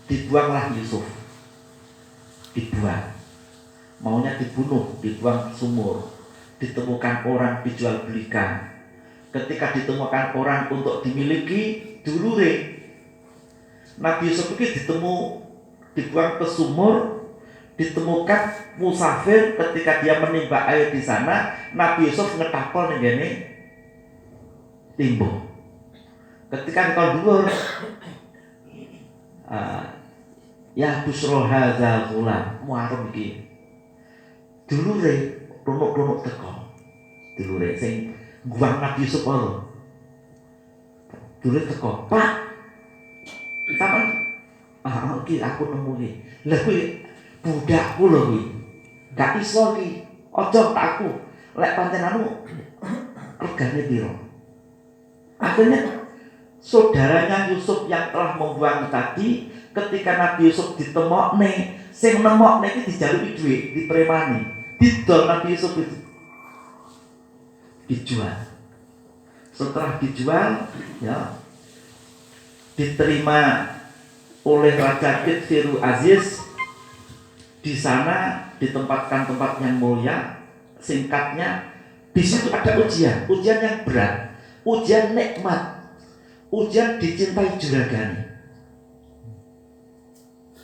dibuanglah Yusuf, dibuang, maunya dibunuh, dibuang ke sumur, ditemukan orang dijual belikan. Ketika ditemukan orang untuk dimiliki, dulure Nabi Yusuf itu dibuang ke sumur, ditemukan musafir ketika dia menimba air di sana. Nabi Yusuf ngetapel nih timbul. Ketika engkau dhuwur, ya busro hadza ghulam muarem iki. Dulure runuk-runuk teko. Dulure sing guang Nabi Yusuf lho. Dulure teko, "Pak, sampean iki aku nemu iki. Lah kuwi budakku lho kuwi. Gak iso iki. Aja tak aku. Lek pancen anu regane piro?" Akhirnya saudaranya Yusuf yang telah membuang tadi, ketika Nabi Yusuf ditemokne, sing nemokne iki dijaluki dhuwit, dipremani. Didol Nabi Yusuf itu dijual. Setelah dijual, ya diterima oleh Raja Kitfiru Aziz. Di sana ditempatkan tempat yang mulia. Singkatnya, di situ ada ujian yang berat. Ujian nikmat, ujian dicintai juragane.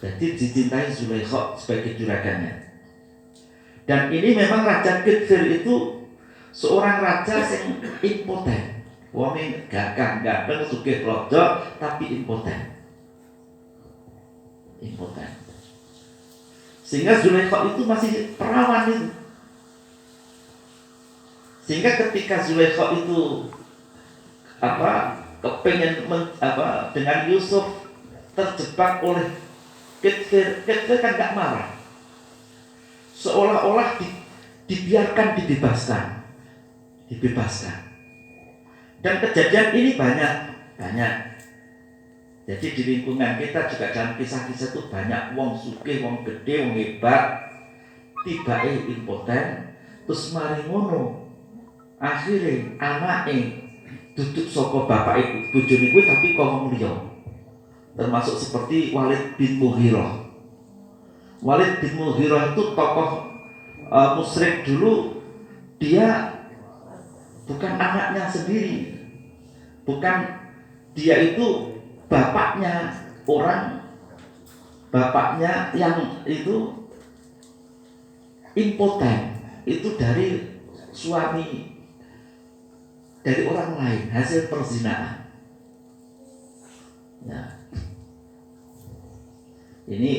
Jadi dicintai Zulaikha sebagai juragannya. Dan ini memang Raja Kitfir itu seorang raja yang impoten. Wong gagah ganteng sugih raja tapi impoten. Sehingga Zulaikha itu masih perawan itu. Sehingga ketika Zulaikha itu kepengen dengan Yusuf terjebak oleh Kitfir kan gak marah, seolah-olah dibiarkan dibebaskan. Dan kejadian ini banyak. Jadi di lingkungan kita juga dalam kisah-kisah itu banyak wong sugih, wong gede, wong hebat tibake impoten, terus mari ngono akhire anake duduk saka bapake bojone kuwi tapi kok wong liya. Termasuk seperti Walid bin Mughirah. Walid bin Mughirah itu tokoh musyrik dulu. Dia bukan anaknya sendiri, dia itu bapaknya yang itu impoten, itu dari suami dari orang lain, hasil perzinahan. Ya. Ini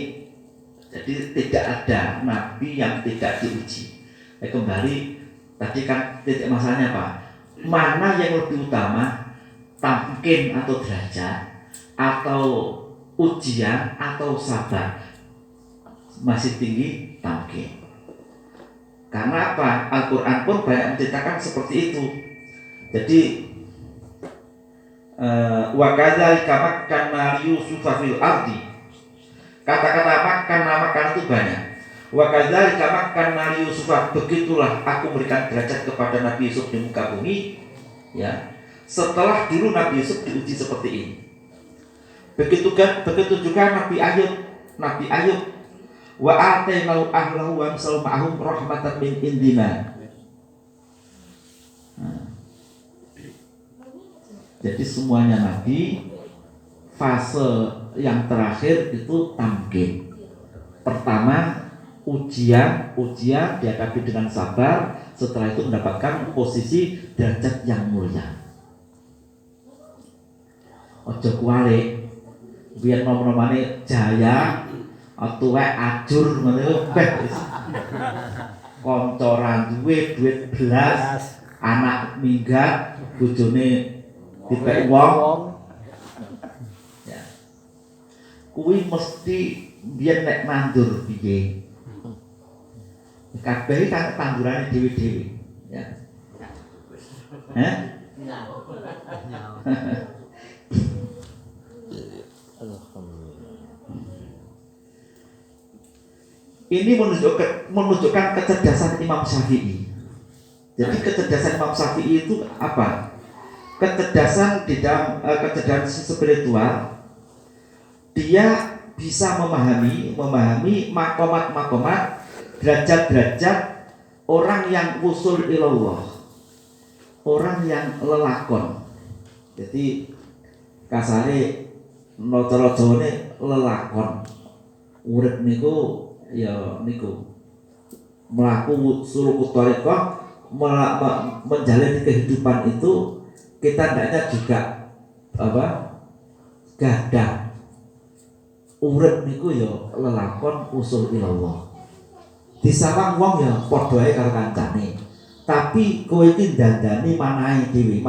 jadi tidak ada nabi yang tidak diuji. Kembali tadi kan titik masalahnya apa? Mana yang lebih utama, tamkin atau derajat, atau ujian atau sabar? Masih tinggi tamkin. Karena apa? Al-Quran pun banyak menceritakan seperti itu. Jadi wa kadzalika makkanna Yusufa fil ardi. Kata-kata makan itu banyak. Wa kadzalika makkanna Yusufa, begitulah aku memberikan derajat kepada Nabi Yusuf di muka bumi. Ya, setelah dulu Nabi Yusuf diuji seperti ini. Begitu juga Nabi Ayub. Wa atainahu ahlahu wa amsal ma'ahum rahmatan min indina. Jadi semuanya Nabi fase yang terakhir itu tamkin. Pertama ujian dihadapi dengan sabar, setelah itu mendapatkan posisi derajat yang mulia. Ojo kuwalik, biar nom-nomane jaya, tuwek ajur ngono wis. Kanca duwe duit belas, anak minggat, bojone dipek wong. Ya. Kuwi mesti biyen nek mandur piye. Kabeh kan tandurane dhewe-dhewe, ya. Ini menunjukkan kecerdasan Imam Syafi'i. Jadi kecerdasan Imam Syafi'i itu apa? Kecerdasan di dalam kecerdasan spiritual. Dia bisa memahami makomat, derajat-derajat orang yang usul ilallah, orang yang lelakon. Jadi kasare cara Jawane lelakon. Urip niku ya niku melaku suluk thariqah, menjalani kehidupan itu kita hendaknya juga gadah urip niku ya lelakon usul ilallah. Disawang wong ya padha ae karo kancane. Tapi kowe iki ndandani manahe dhewe.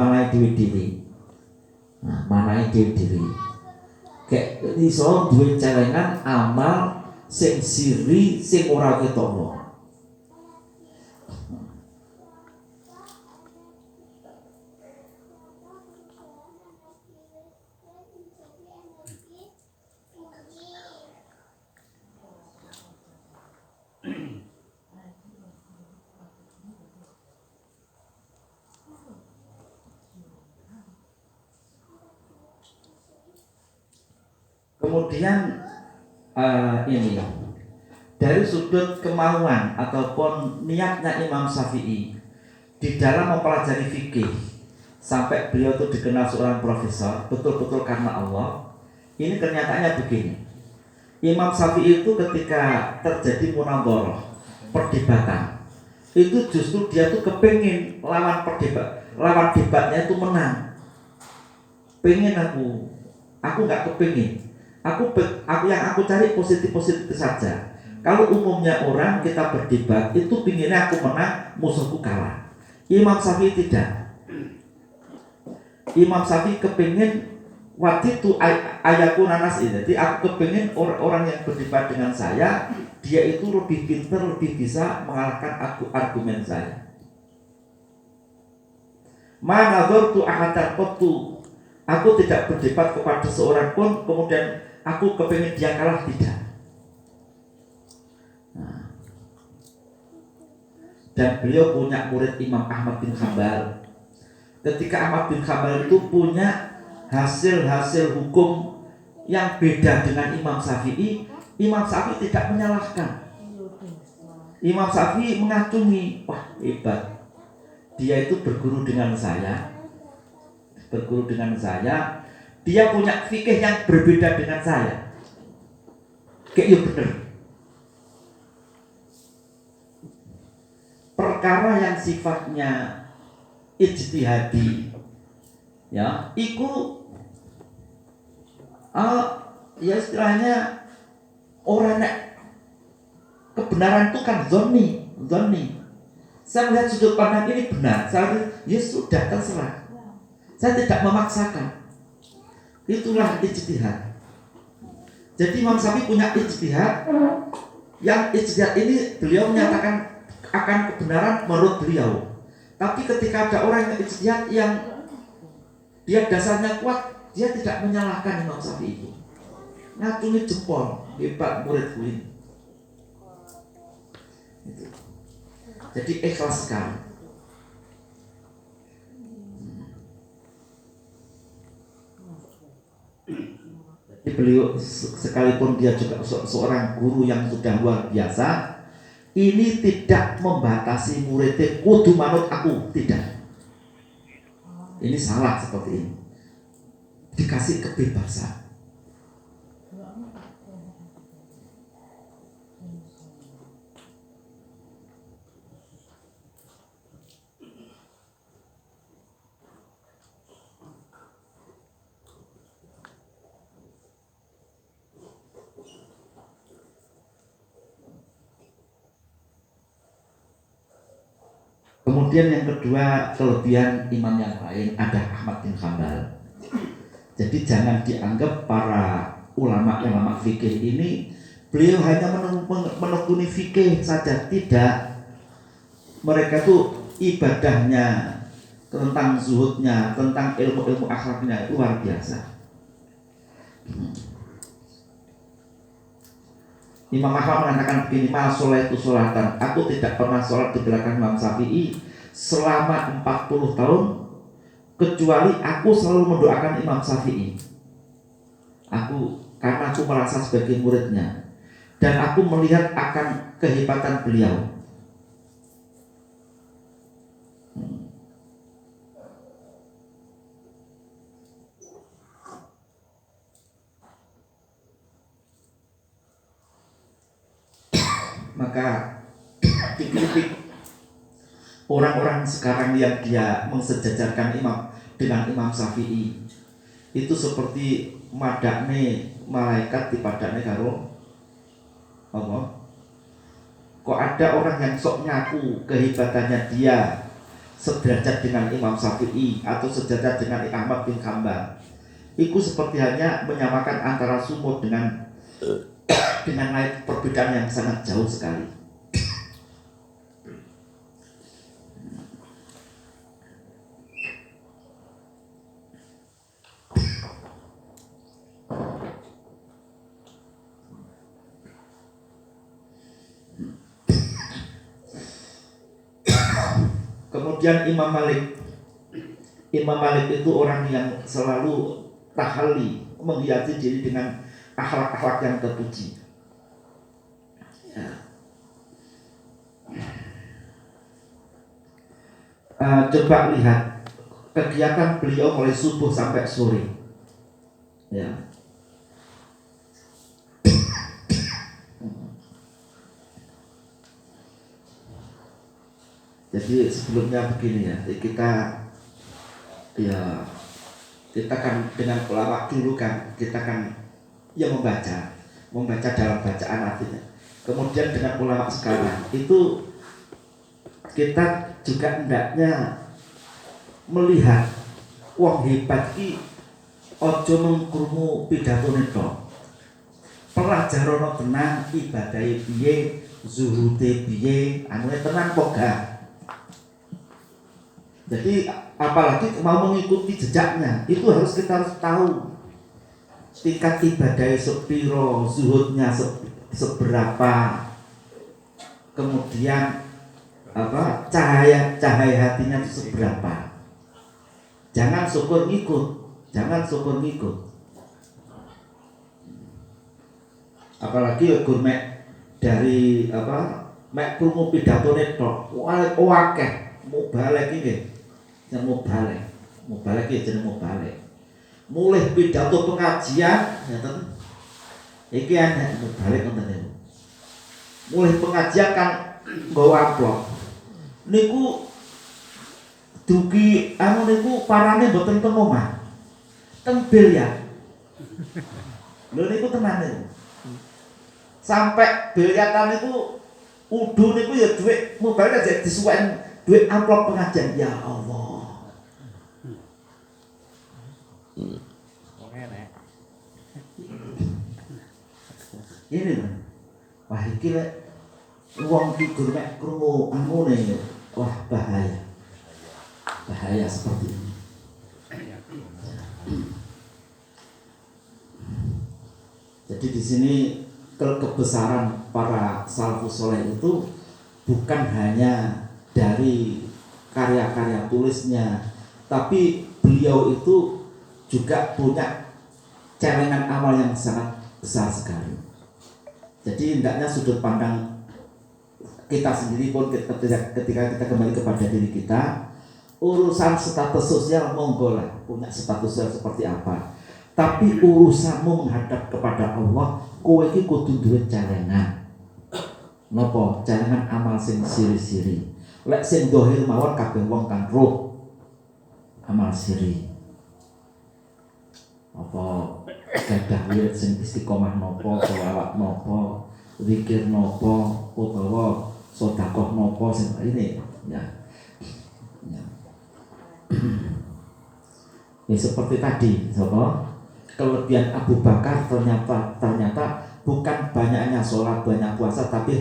Nah, manahe dhewe. Kayak iso duwe celengan amal sing siri sing ora ketokno. Kemudian ini dari sudut kemauan ataupun niatnya Imam Syafi'i di dalam mempelajari fikih sampai beliau itu dikenal seorang profesor betul-betul karena Allah. Ini kenyataannya begini. Imam Syafi'i itu ketika terjadi munadharah, perdebatan, itu justru dia tuh kepengin lawan debatnya itu menang. Pengen aku nggak kepengin. Aku yang aku cari positif saja. Kalau umumnya orang kita berdebat itu pinginnya aku menang, musuhku kalah. Imam Syafi'i tidak. Imam Syafi'i kepingin waktu itu ayahku nanas ini. Jadi aku kepingin orang yang berdebat dengan saya, dia itu lebih pintar, lebih bisa mengalahkan argumen saya. Mana dzartu ahadan qattu. Aku tidak berdebat kepada seorang pun kemudian aku kepingin dia kalah, tidak. Nah. Dan beliau punya murid Imam Ahmad bin Hanbal. Ketika Ahmad bin Hanbal itu punya hasil hukum yang beda dengan Imam Syafi'i, Imam Syafi'i tidak menyalahkan. Imam Syafi'i mengacungi, wah hebat. Dia itu berguru dengan saya. Dia punya fikih yang berbeda dengan saya. Kayak bener. Perkara yang sifatnya ijtihadi, ya, iku ya istilahnya orang kebenaran itu kan zonni. Saya melihat sudut pandang ini benar, saya ya sudah terserah. Saya tidak memaksakan. Itulah ijtihad. Jadi Imam Syafi'i punya ijtihad. Yang ijtihad ini beliau menyatakan akan kebenaran menurut beliau. Tapi ketika ada orang yang ijtihad yang dia dasarnya kuat, dia tidak menyalahkan Imam Syafi'i itu. Ngacungi jempol, hebat muridku ini. Jadi ikhlas sekali. Beliau sekalipun dia juga seorang guru yang sudah luar biasa, ini tidak membatasi muridnya kudu manut aku, tidak. Ini salah seperti ini. Dikasih kebebasan. Kemudian yang kedua, kelebihan imam yang lain ada Ahmad bin Hanbal. Jadi jangan dianggap para ulama fikih ini beliau hanya menekuni fikih saja, tidak. Mereka tuh ibadahnya, tentang zuhudnya, tentang ilmu akhlaknya luar biasa. Imam Ahmad mengatakan begini, ma sholaitu sholatan, aku tidak pernah sholat di belakang Imam Syafi'i selama 40 tahun kecuali aku selalu mendoakan Imam Syafi'i. Aku karena aku merasa sebagai muridnya dan aku melihat akan kehebatan beliau. Maka dikritik orang-orang sekarang yang dia mensejajarkan imam dengan Imam Syafi'i itu seperti madakne malaikat dipadakne karo apa? Kok ada orang yang sok ngaku kehebatannya dia sederajat dengan Imam Syafi'i atau sejajar dengan Ahmad bin Hanbal. Itu seperti hanya menyamakan antara sumur dengan naik perbedaan yang sangat jauh sekali. Kemudian Imam Malik itu orang yang selalu tahalli, menghiasi diri dengan akhlak-akhlak yang terpuji. Ya. Coba lihat kegiatan beliau mulai subuh sampai sore. Ya. Jadi sebelumnya begini ya, kita kan dengan ulama dulu kan kita kan ya membaca dalam bacaan artinya. Kemudian dengan ulama sekarang itu kita juga hendaknya melihat wong hebat ki ojo mengkrungu pidatone tok. Pelajarono tenang ibadahe piye, zuhude piye, anune tenang kok gak. Jadi apalagi mau mengikuti jejaknya itu kita harus tahu tingkat ibadahnya sepiro, zuhudnya seberapa, kemudian cahaya hatinya itu seberapa. Jangan syukur ngikut. Apalagi gurmek dari mek krungu pidatone tok, akeh mubalek iki. Yang mubalek iki jeneng mubalek. Mulih pidato pengajian ngeten. Iki ana mubalek ngoten niku. Mulih pengajian kan nggawa amplop. Niku dugi niku parane mboten teng omah. Teng biliar. Lho niku tenan niku. Sampai biliatan niku udu niku ya dhuwit mubalek aja disuwen dhuwit amplop pengajian. Ya Allah. Ini kan, wah iki lek wong iki mek krungu angune, wah bahaya seperti ini. Jadi di sini kebesaran para salafus saleh itu bukan hanya dari karya-karya tulisnya, tapi beliau itu juga punya celengan amal yang sangat besar sekali. Jadi hendaknya sudut pandang kita sendiri pun ketika kita kembali kepada diri kita, urusan status sosial monggo lah, punya status sosial seperti apa. Tapi urusanmu menghadap kepada Allah, kowe iki kudu duwe celengan. Napa? Celengan amal sing siri-siri. Lek sing dohir mawon kabeh wong kan roh amal siri. Apa gadah wirid sing istiqomah nopo, sholawat nopo, zikir nopo, utawa sedekah nopo sing ini ya. Ya seperti tadi, kelebihan Abu Bakar ternyata bukan banyaknya sholat, banyak puasa, tapi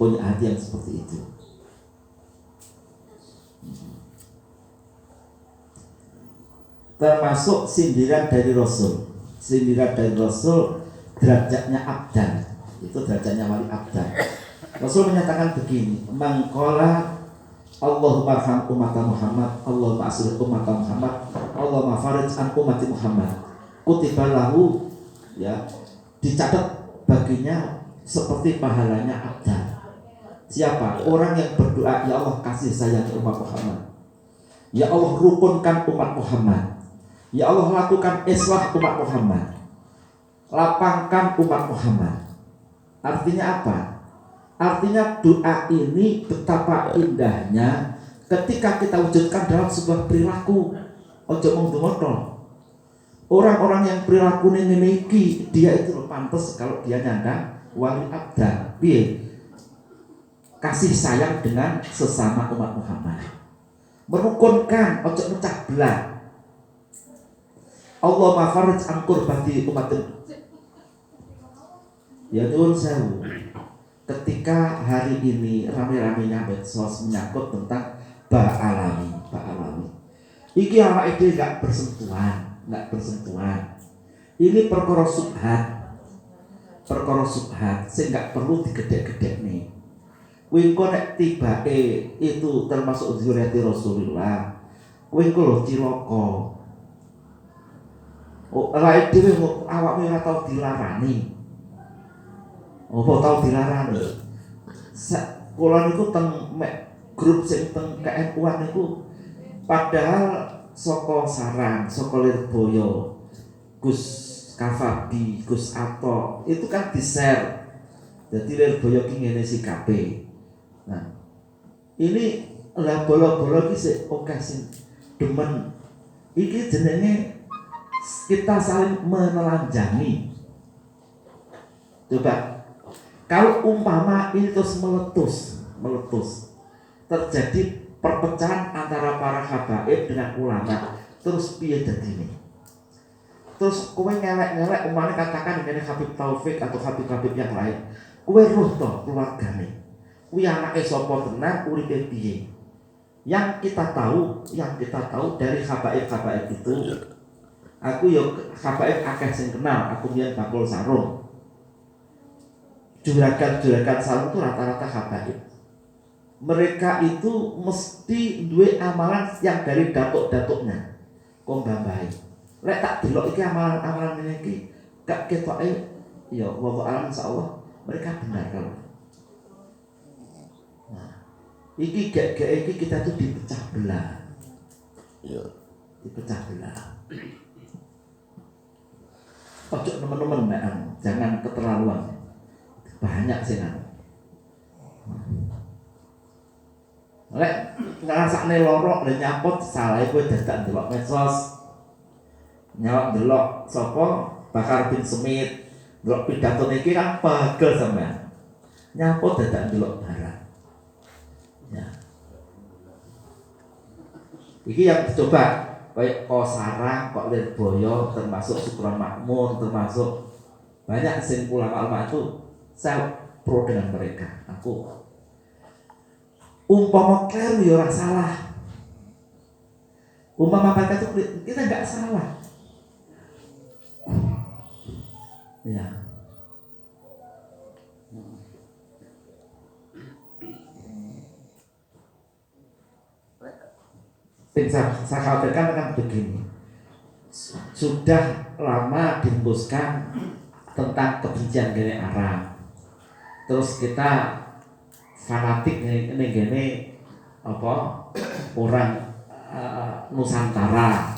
punya hati yang seperti itu. Termasuk sindiran dari Rasul derajatnya abdan, itu derajatnya wali abdan. Rasul menyatakan begini, mangkola Allahumma arham umat Muhammad, Allahumma aslih umat Muhammad, Allahumma farij an umat Muhammad, kutiba lahu ya, dicatat baginya seperti pahalanya abdan. Siapa? Orang yang berdoa, ya Allah kasih sayangi umat Muhammad, ya Allah rukunkan umat Muhammad, ya Allah lakukan islah umat Muhammad, lapangkan umat Muhammad. Artinya apa? Artinya doa ini betapa indahnya ketika kita wujudkan dalam sebuah perilaku. Ojo monggo. Orang-orang yang perilaku ini dia itu pantas kalau dia nyandang wali abdan. Piye? Kasih sayang dengan sesama umat Muhammad. Merukunkan, ojo mecah belah. Allah mafarij angkur bagi umat. Ya nyuwun sewu. Ketika hari ini rame-ramenya medsos menyangkut tentang Ba Alami. Iki awake dhewe gak bersentuhan. Ini perkara subhat sing gak perlu digedhek-gedhekne. Kuwi engko nek tibake itu termasuk zuriati Rasulullah, kuwi engko lho cilaka. Awake dhewe awakmu ora tau dilarani. Apa tau dilarani? Kula niku teng grup sing teng KNU-an niku padahal saka Sarang, saka Lirboyo, Gus Kafabi, Gus Ato, itu kan di-share. Jadi Lirboyo ki ngene sikape. Nah, ini lah bola-bola ki sik oke sing demen. Iki jenenge kita saling menelanjangi. Coba kalau umpama ini terus meletus, terjadi perpecahan antara para habaib dengan ulama, terus piye dadine? Terus kowe ngelek-ngelek umpamane katakan ngene Habib Taufik atau Habib yang lain, kowe roh to keluargane. Kuwi anake sapa tenan, uripe piye? Yang kita tahu dari habaib itu, aku yo habaib akeh sing kenal, aku biyen bakul sarung. Juragan sarung itu rata-rata habaib. Mereka itu mesti duwe amalan yang dari datuk-datuknya. Kok mbambahi. Lek tak delok iki amalan-amalan ngene iki, gak ketoke ya wa alam insyaallah mereka benar kalau. Nah, iki gak iki kita tuh dipecah belah. Ya, dipecah belah. Ojo teman-teman jangan keterlaluan. Banyak sih kan. Lek ngrasakne loro lek nyapot salah kowe dadak ndelok medsos. Nyawak ndelok sapa Bakar bin Semit, ndelok pidato niki kan pagel sampean. Nyapot dadak ndelok barang. Ya. Iki yang dicoba kayak Sarang, kok Lirboyo, termasuk Sukron Makmun, termasuk banyak sing ulama-ulama itu saya pro dengan mereka. Aku umpama kleru ya ora salah. Umpama mereka itu kita nggak salah. Ya. Saya khawatirkan kan begini. Sudah lama dihembuskan tentang kebencian gini Arab. Terus kita fanatik ini apa orang Nusantara.